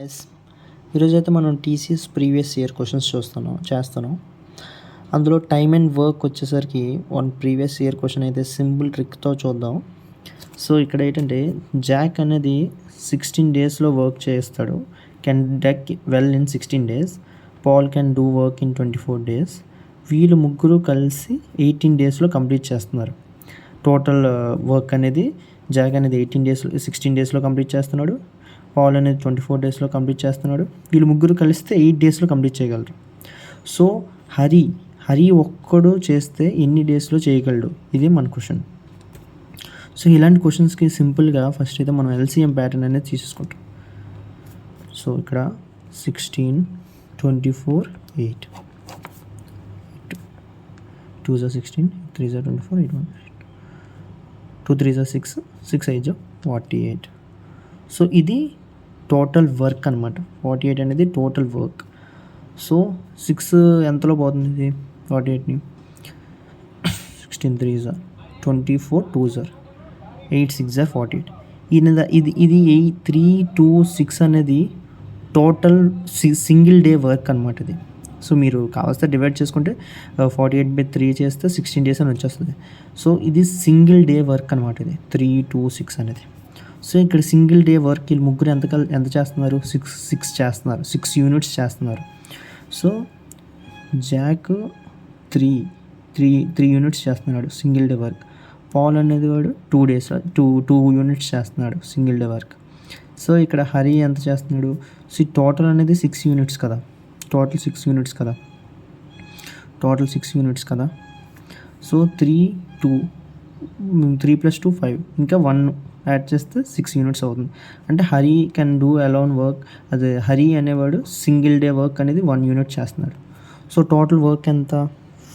Yes ఈరోజైతే మనం TCS previous year questions చేస్తాను. అందులో టైమ్ అండ్ వర్క్ వచ్చేసరికి ప్రీవియస్ ఇయర్ క్వశ్చన్ అయితే సింపుల్ ట్రిక్తో చూద్దాం. సో ఇక్కడ ఏంటంటే జాక్ అనేది 16 డేస్లో వర్క్ చేస్తాడు. Ken duck well in 16 days. Paul can do work in 24 days. వీళ్ళు ముగ్గురు కలిసి 18 డేస్లో కంప్లీట్ చేస్తున్నారు. టోటల్ వర్క్ అనేది జాక్ అనేది 16 డేస్లో కంప్లీట్ చేస్తున్నాడు. పాల్ అనేది 24 డేస్లో కంప్లీట్ చేస్తున్నాడు. వీళ్ళు ముగ్గురు కలిస్తే 8 డేస్లో కంప్లీట్ చేయగలరు. సో హరి ఒక్కడు చేస్తే ఎన్ని డేస్లో చేయగలడు, ఇది మన క్వశ్చన్. సో ఇలాంటి క్వశ్చన్స్కి సింపుల్గా ఫస్ట్ అయితే మనం ఎల్సిఎం ప్యాటర్న్ అనేది తీసేసుకుంటాం. సో ఇక్కడ 16, 24, 8, 2 16, 3 24, 8 1, 2 3 6, 6 8 48. సో ఇది టోటల్ వర్క్ అనమాట. 48 అనేది టోటల్ వర్క్. సో 6 ఎంతలో పోతుంది ఇది 48ని? 16 3 24, 2 8 6 48. ఇది 8 3 2 6 అనేది టోటల్ సింగిల్ డే వర్క్ అనమాట ఇది. సో మీరు కావస్తే డివైడ్ చేసుకుంటే 48/3 చేస్తే 16 days అని వచ్చేస్తుంది. సో ఇది సింగిల్ డే వర్క్ అనమాట ఇది 3 2 6 అనేది. సో ఇక్కడ సింగిల్ డే వర్క్ వీళ్ళు ముగ్గురు ఎంత చేస్తున్నారు? 6 చేస్తున్నారు, 6 యూనిట్స్ చేస్తున్నారు. సో జాక్ 3 యూనిట్స్ చేస్తున్నాడు సింగిల్ డే వర్క్. పాల్ అనేది వాడు 2 యూనిట్స్ చేస్తున్నాడు సింగిల్ డే వర్క్. సో ఇక్కడ హరి ఎంత చేస్తున్నాడు? సో టోటల్ అనేది 6 యూనిట్స్ కదా. టోటల్ 6 యూనిట్స్ కదా. సో 3 + 2 5, ఇంకా 1 యాడ్ చేస్తే 6 యూనిట్స్ అవుతుంది. అంటే Hari can do alone work. అదే హరి అనేవాడు సింగిల్ డే వర్క్ అనేది 1 యూనిట్ చేస్తున్నాడు. సో టోటల్ వర్క్ ఎంత?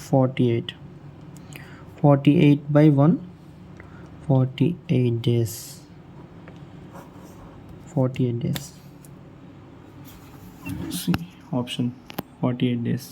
48/1, 48 days. 48 days. See, option 48 days.